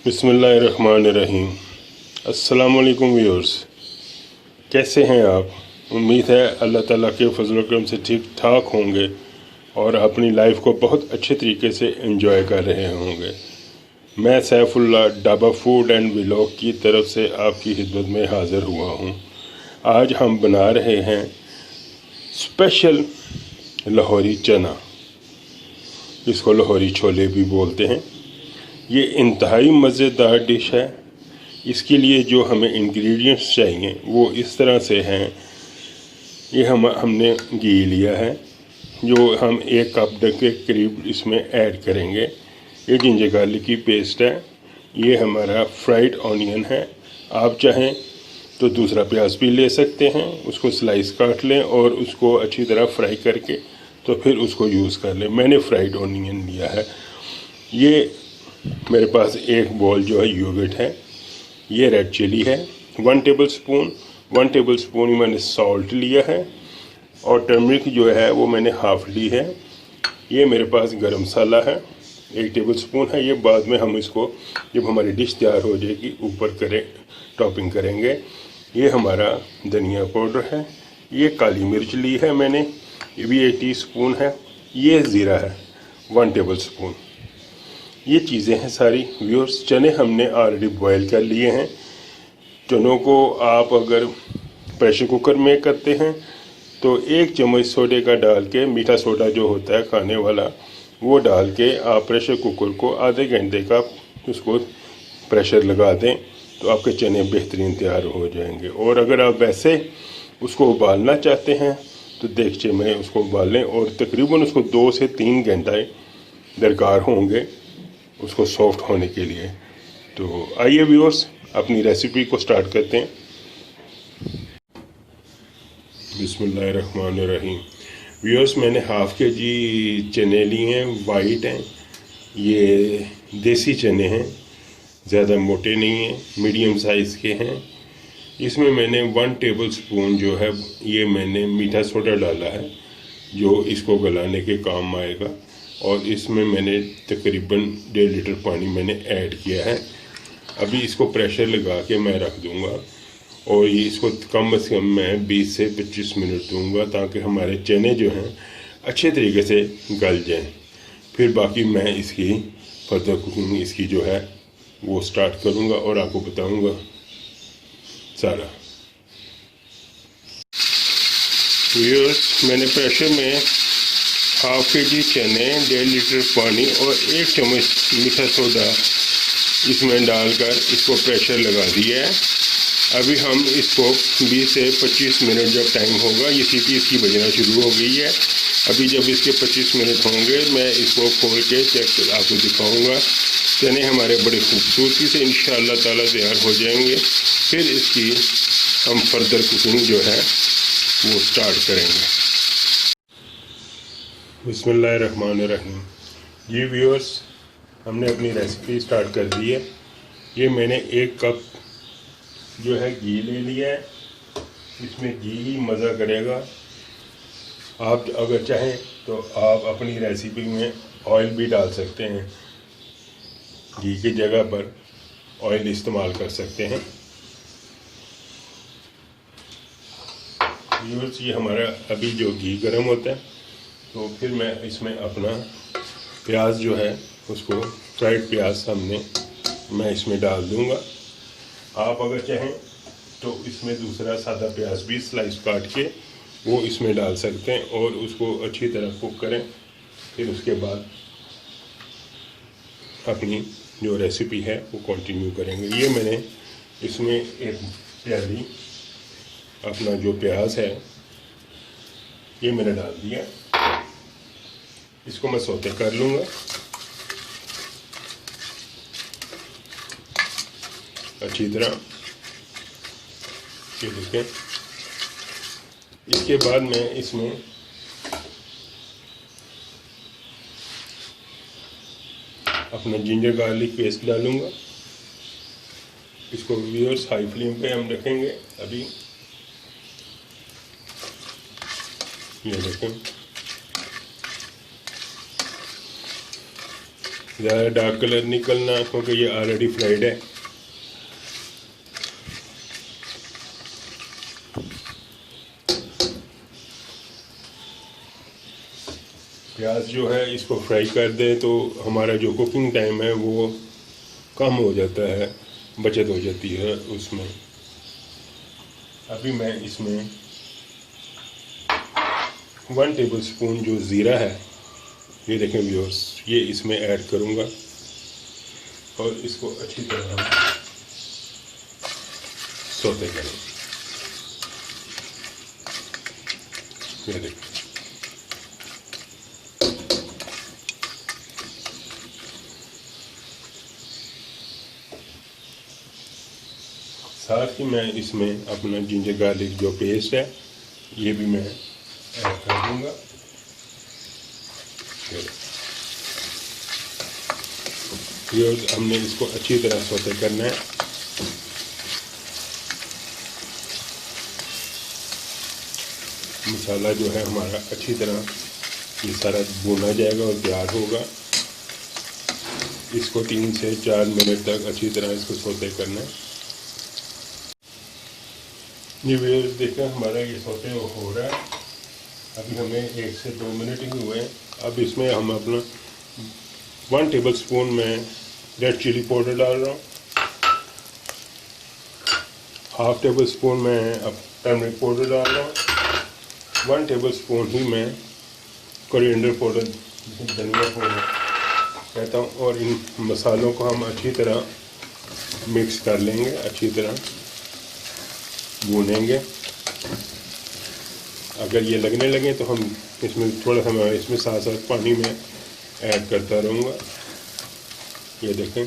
बिस्मिल्लाहिर्रहमानिर्रहीम। अस्सलाम वालेकुम व्यूअर्स, कैसे हैं आप? उम्मीद है अल्लाह ताला के फजल करम से ठीक ठाक होंगे और अपनी लाइफ को बहुत अच्छे तरीके से एंजॉय कर रहे होंगे। मैं Saifullah dhaba food and vlog की तरफ से आपकी खिदमत में हाज़िर हुआ हूँ। आज हम बना रहे हैं स्पेशल लाहौरी चना, इसको लाहौरी छोले भी बोलते हैं। ये इंतहाई मज़ेदार डिश है। इसके लिए जो हमें इंग्रेडिएंट्स चाहिए वो इस तरह से हैं। ये हमने घी लिया है जो हम 1 कप के करीब इसमें ऐड करेंगे। ये जिंजर गार्लिक की पेस्ट है। ये हमारा फ्राइड ऑनियन है। आप चाहें तो दूसरा प्याज भी ले सकते हैं, उसको स्लाइस काट लें और उसको अच्छी तरह फ्राई करके तो फिर उसको यूज़ कर लें। मैंने फ्राइड ऑनियन लिया है। ये मेरे पास एक बॉल जो है योगर्ट है। ये रेड चिली है 1 टेबल स्पून ही मैंने सॉल्ट लिया है और टर्मरिक जो है वो मैंने हाफ़ ली है। ये मेरे पास गरम मसाला है 1 टेबल स्पून है। ये बाद में हम इसको जब हमारी डिश तैयार हो जाएगी ऊपर टॉपिंग करेंगे। ये हमारा धनिया पाउडर है। ये काली मिर्च ली है मैंने, ये भी 1 टीस्पून है। ये ज़ीरा है 1 टेबल स्पून। ये चीज़ें हैं सारी व्यूअर्स। चने हमने ऑलरेडी बॉयल कर लिए हैं। चनों को आप अगर प्रेशर कुकर में करते हैं तो 1 चम्मच सोडे का डाल के, मीठा सोडा जो होता है खाने वाला, वो डाल के आप प्रेशर कुकर को आधे घंटे का उसको प्रेशर लगा दें तो आपके चने बेहतरीन तैयार हो जाएंगे। और अगर आप वैसे उसको उबालना चाहते हैं तो देगचे में उसको उबाल लें और तकरीबन उसको 2 से 3 घंटे दरकार होंगे उसको सॉफ्ट होने के लिए। तो आइए व्यूअर्स अपनी रेसिपी को स्टार्ट करते हैं। बिस्मिल्लाहिर्रहमानिर्रहीम। व्यूअर्स, मैंने हाफ़ के जी चने लिए हैं, वाइट हैं। ये देसी चने हैं, ज़्यादा मोटे नहीं हैं, मीडियम साइज़ के हैं। इसमें मैंने 1 टेबल स्पून जो है ये मैंने मीठा सोडा डाला है जो इसको गलाने के काम आएगा। और इसमें मैंने तकरीबन 1.5 लीटर पानी मैंने ऐड किया है। अभी इसको प्रेशर लगा के मैं रख दूंगा और ये इसको कम से कम मैं 20 से 25 मिनट दूंगा ताकि हमारे चने जो हैं अच्छे तरीके से गल जाएं। फिर बाकी मैं इसकी फर्दर कुकिंग इसकी जो है वो स्टार्ट करूंगा और आपको बताऊंगा सारा। मैंने प्रेशर में हाफ़ के जी चने, 1.5 लीटर पानी और 1 चम्मच मीठा सोडा इसमें डालकर इसको प्रेशर लगा दिया है। अभी हम इसको 20 से 25 मिनट जब टाइम होगा, ये सीटी इसकी बजना शुरू हो गई है। अभी जब इसके 25 मिनट होंगे मैं इसको खोल के चेक आपको दिखाऊंगा। चने हमारे बड़े खूबसूरती से इंशाअल्लाह ताला तैयार हो जाएंगे। फिर इसकी हम फर्दर कुकिंग जो है वो स्टार्ट करेंगे। बिस्मिल्लाहिर्रहमानिर्रहीम। जी व्यूअर्स, हमने अपनी रेसिपी स्टार्ट कर दी है। ये मैंने 1 कप जो है घी ले लिया है। इसमें घी ही मज़ा करेगा। आप अगर चाहें तो आप अपनी रेसिपी में ऑयल भी डाल सकते हैं, घी की जगह पर ऑयल इस्तेमाल कर सकते हैं। व्यूअर्स, ये हमारा अभी जो घी गर्म होता है तो फिर मैं इसमें अपना प्याज जो है उसको फ्राइड प्याज मैं इसमें डाल दूंगा। आप अगर चाहें तो इसमें दूसरा सादा प्याज भी स्लाइस काट के वो इसमें डाल सकते हैं और उसको अच्छी तरह कुक करें। फिर उसके बाद अपनी जो रेसिपी है वो कंटिन्यू करेंगे। ये मैंने इसमें 1 प्याली अपना जो प्याज है ये मैंने डाल दिया। इसको मैं सौते कर लूँगा। अच्छी तरह ये देखें। इसके बाद मैं इसमें अपना जिंजर गार्लिक पेस्ट डालूँगा। इसको व्यूअर्स हाई फ्लेम पे हम रखेंगे। अभी ये देखें ज़्यादा डार्क कलर नहीं करना क्योंकि ये ऑलरेडी फ्राइड है। प्याज जो है इसको फ्राई कर दें तो हमारा जो कुकिंग टाइम है वो कम हो जाता है, बचत हो जाती है उसमें। अभी मैं इसमें 1 टेबल स्पून जो ज़ीरा है, ये देखें व्यूअर्स, ये इसमें ऐड करूँगा और इसको अच्छी तरह हम सौते करें। ये देखें, साथ ही मैं इसमें अपना जिंजर गार्लिक जो पेस्ट है ये भी मैं ऐड कर दूँगा। हमने इसको अच्छी तरह सौते करना है। मसाला जो है हमारा अच्छी तरह ये सारा भुना जाएगा और तैयार होगा। इसको 3 से 4 मिनट तक अच्छी तरह इसको सौते करना है। ये व्यूअर्स देखें, हमारा ये सौते हो रहा है। अभी हमें 1 से 2 मिनट ही हुए हैं। अब इसमें हम अपना 1 टेबल स्पून में रेड चिली पाउडर डाल रहा हूँ, 1/2 टेबल स्पून में अब टर्मरिक पाउडर डाल रहा हूँ, 1 टेबल स्पून ही मैं कोरिएंडर पाउडर, धनिया पाउडर कहता हूँ। और इन मसालों को हम अच्छी तरह मिक्स कर लेंगे, अच्छी तरह भूनेंगे। अगर ये लगने लगे तो हम इसमें थोड़ा सा मैं इसमें साथ साथ पानी में ऐड करता रहूँगा। ये देखें,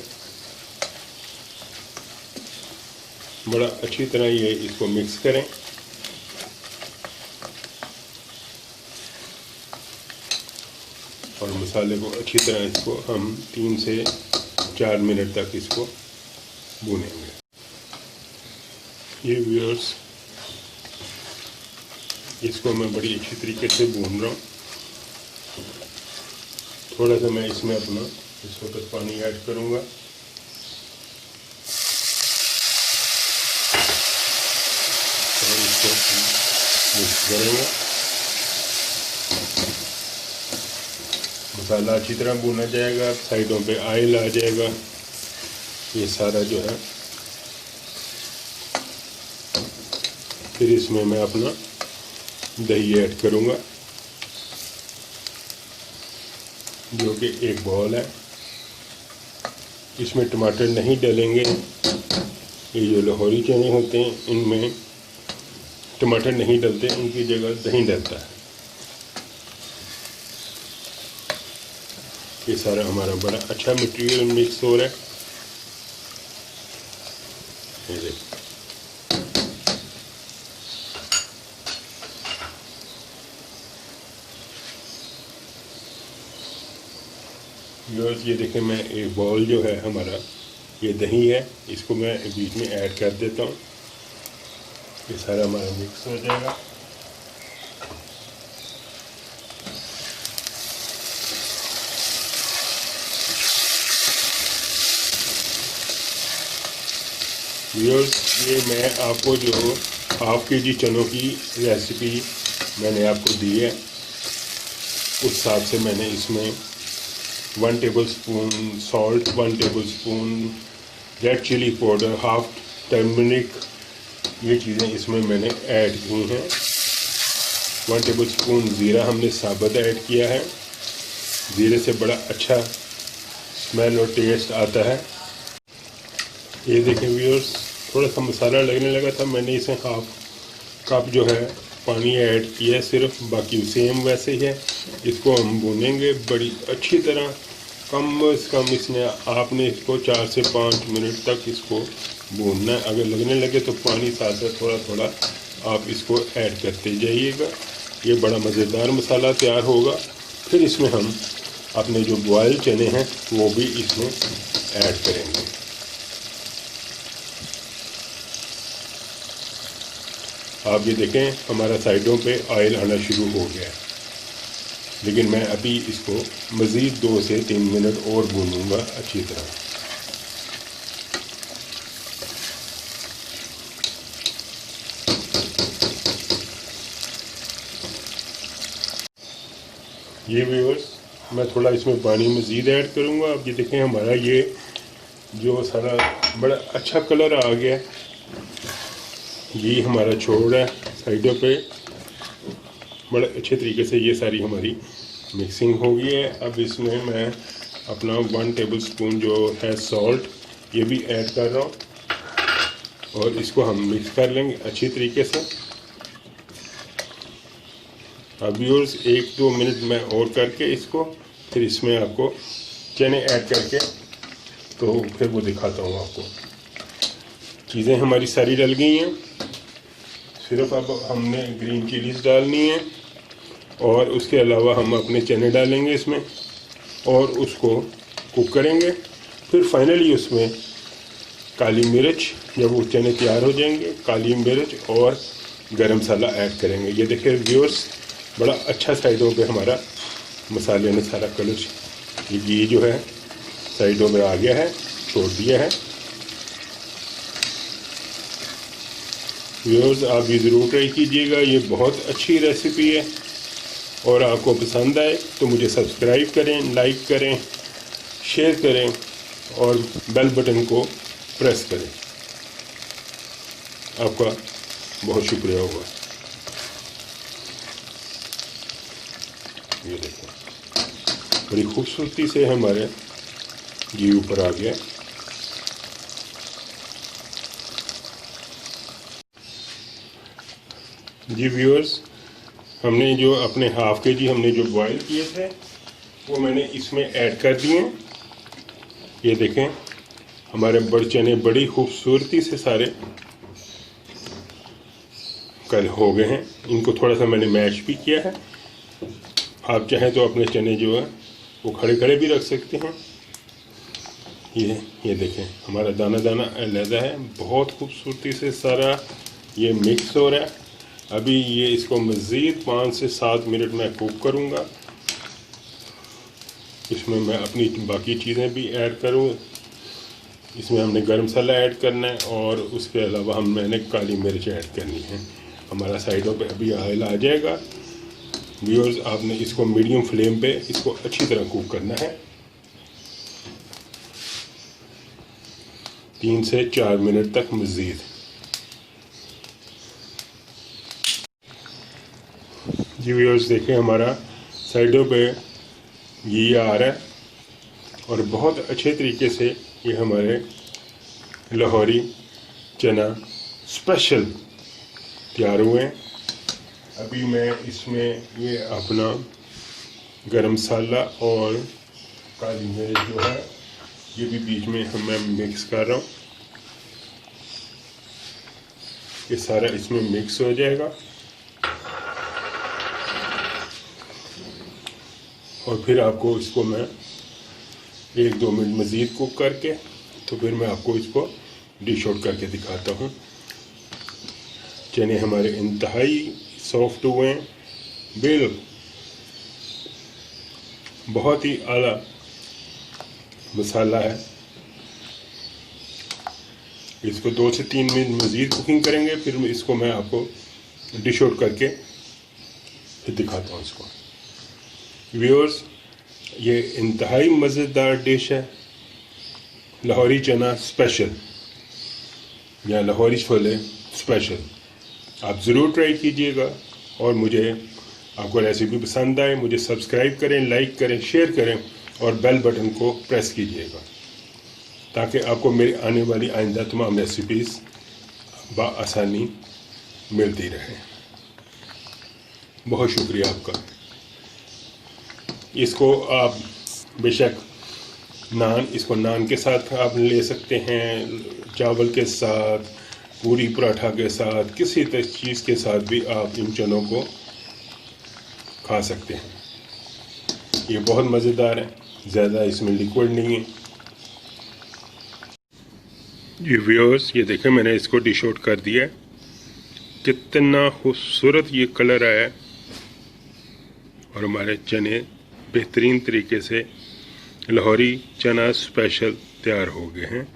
बड़ा अच्छी तरह ये इसको मिक्स करें। और मसाले को अच्छी तरह इसको हम 3 से 4 मिनट तक इसको भूनेंगे। ये व्यूअर्स, इसको मैं बड़ी अच्छी तरीके से भून रहा हूँ। थोड़ा सा मैं इसमें अपना इस वक्त पानी ऐड करूँगा। और इसको मिक्स करेंगे। मसाला अच्छी तरह भुना जाएगा, साइडों पे ऑयल आ जाएगा। ये सारा जो है, फिर इसमें मैं अपना दही ऐड करूँगा जो कि 1 बाउल है। इसमें टमाटर नहीं डालेंगे। ये जो लाहौरी चने होते हैं इनमें टमाटर नहीं डलते, इनकी जगह दही डलता है। ये सारा हमारा बड़ा अच्छा मटेरियल मिक्स हो रहा है। ये देखिए, ये देखें, मैं एक बाउल जो है हमारा ये दही है, इसको मैं बीच में ऐड कर देता हूँ। ये सारा हमारा मिक्स हो जाएगा। व्यूअर्स, ये मैं आपको जो 1/2 kg चनों की रेसिपी मैंने आपको दी है, उस हिसाब से मैंने इसमें 1 tablespoon salt, 1 tablespoon red chilli powder, 1/2 turmeric, ये चीज़ें इसमें मैंने ऐड की हैं। 1 टेबल स्पून ज़ीरा हमने साबुत ऐड किया है। ज़ीरे से बड़ा अच्छा स्मेल और टेस्ट आता है। ये देखें व्यूअर्स, थोड़ा सा मसाला लगने लगा था, मैंने इसे 1/2 कप जो है पानी ऐड किया सिर्फ, बाकी सेम वैसे ही है। इसको हम भूनेंगे बड़ी अच्छी तरह। कम से कम इसमें आपने इसको 4 से 5 मिनट तक इसको भूनना है। अगर लगने लगे तो पानी साथ साथ थोड़ा थोड़ा आप इसको ऐड करते जाइएगा। ये बड़ा मज़ेदार मसाला तैयार होगा। फिर इसमें हम अपने जो बॉयल चने हैं वो भी इसमें ऐड करेंगे। आप ये देखें, हमारा साइडों पे ऑयल आना शुरू हो गया है। लेकिन मैं अभी इसको मज़ीद 2 से 3 मिनट और भूनूंगा अच्छी तरह। ये व्यूअर्स, मैं थोड़ा इसमें पानी मज़ीद ऐड करूँगा। अब ये देखें हमारा ये जो सारा बड़ा अच्छा कलर आ गया। ये हमारा छोड़ है साइडों पे, बड़े अच्छे तरीके से ये सारी हमारी मिक्सिंग हो गई है। अब इसमें मैं अपना 1 टेबलस्पून जो है सॉल्ट ये भी ऐड कर रहा हूँ और इसको हम मिक्स कर लेंगे अच्छी तरीके से। अब व्यूअर्स 1-2 मिनट में और करके इसको फिर इसमें आपको चने ऐड करके तो फिर वो दिखाता हूँ आपको। चीज़ें हमारी सारी डल गई हैं, सिर्फ अब हमने ग्रीन चिलीज़ डालनी है और उसके अलावा हम अपने चने डालेंगे इसमें और उसको कुक करेंगे। फिर फाइनली उसमें काली मिर्च, जब वो चने तैयार हो जाएंगे, काली मिर्च और गरम मसाला ऐड करेंगे। ये देखिए व्यूअर्स, बड़ा अच्छा साइडों पे हमारा मसाले ने सारा कलर, ये घी जो है साइडों में आ गया है, छोड़ दिया है। व्यूअर्स आप भी ज़रूर ट्राई कीजिएगा, ये बहुत अच्छी रेसिपी है और आपको पसंद आए तो मुझे सब्सक्राइब करें, लाइक करें, शेयर करें और बेल बटन को प्रेस करें। आपका बहुत शुक्रिया होगा। ये देखो बड़ी खूबसूरती से हमारे घी ऊपर आ गया। जी व्यूअर्स, हमने जो अपने हाफ के जी हमने जो बॉयल किए थे वो मैंने इसमें ऐड कर दिए। ये देखें हमारे बड़े चने बड़ी खूबसूरती से सारे कल हो गए हैं। इनको थोड़ा सा मैंने मैश भी किया है। आप चाहें तो अपने चने जो है वो खड़े खड़े भी रख सकते हैं। ये देखें हमारा दाना दाना अलहदा है, बहुत खूबसूरती से सारा ये मिक्स हो रहा है। अभी ये इसको मज़ीद 5 से 7 मिनट में कुक करूँगा। इसमें मैं अपनी बाकी चीज़ें भी ऐड करूँ। इसमें हमने गरम मसाला ऐड करना है और उसके अलावा मैंने काली मिर्च ऐड करनी है। हमारा साइडों पे अभी ऑयल आ जाएगा। व्यूअर्स आपने इसको मीडियम फ्लेम पे इसको अच्छी तरह कुक करना है, 3 से 4 मिनट तक मज़ीद। जी व्यूअर्स देखें हमारा साइडों पे घी आ रहा है और बहुत अच्छे तरीके से ये हमारे लाहौरी चना स्पेशल तैयार हुए हैं। अभी मैं इसमें ये अपना गरम मसाला और काली मिर्च जो है ये भी बीच में मैं मिक्स कर रहा हूँ। ये सारा इसमें मिक्स हो जाएगा और फिर आपको इसको मैं 1-2 मिनट मज़ीद कुक करके तो फिर मैं आपको इसको डिश आउट करके दिखाता हूँ। चने हमारे इंतहाई सॉफ्ट हुए हैं, बहुत ही आला मसाला है। इसको 2 से 3 मिनट मज़ीद कुकिंग करेंगे, फिर इसको मैं आपको डिश आउट करके फिर दिखाता हूँ इसको। व्यूअर्स ये इंतहाई मज़ेदार डिश है, लाहौरी चना स्पेशल या लाहौरी छोले स्पेशल। आप ज़रूर ट्राई कीजिएगा और मुझे आपको रेसिपी पसंद आए मुझे सब्सक्राइब करें, लाइक करें, शेयर करें और बेल बटन को प्रेस कीजिएगा ताकि आपको मेरी आने वाली आइंदा तमाम रेसिपीज़ बआसानी मिलती रहें। बहुत शुक्रिया आपका। इसको आप बेशक इसको नान के साथ आप ले सकते हैं, चावल के साथ, पूरी पराठा के साथ, किसी चीज़ के साथ भी आप इन चनों को खा सकते हैं। ये बहुत मज़ेदार है, ज़्यादा इसमें लिक्विड नहीं है। ये व्यूअर्स ये देखें मैंने इसको डिश आउट कर दिया है, कितना खूबसूरत ये कलर आया है और हमारे चने बेहतरीन तरीके से लाहौरी चना स्पेशल तैयार हो गए हैं।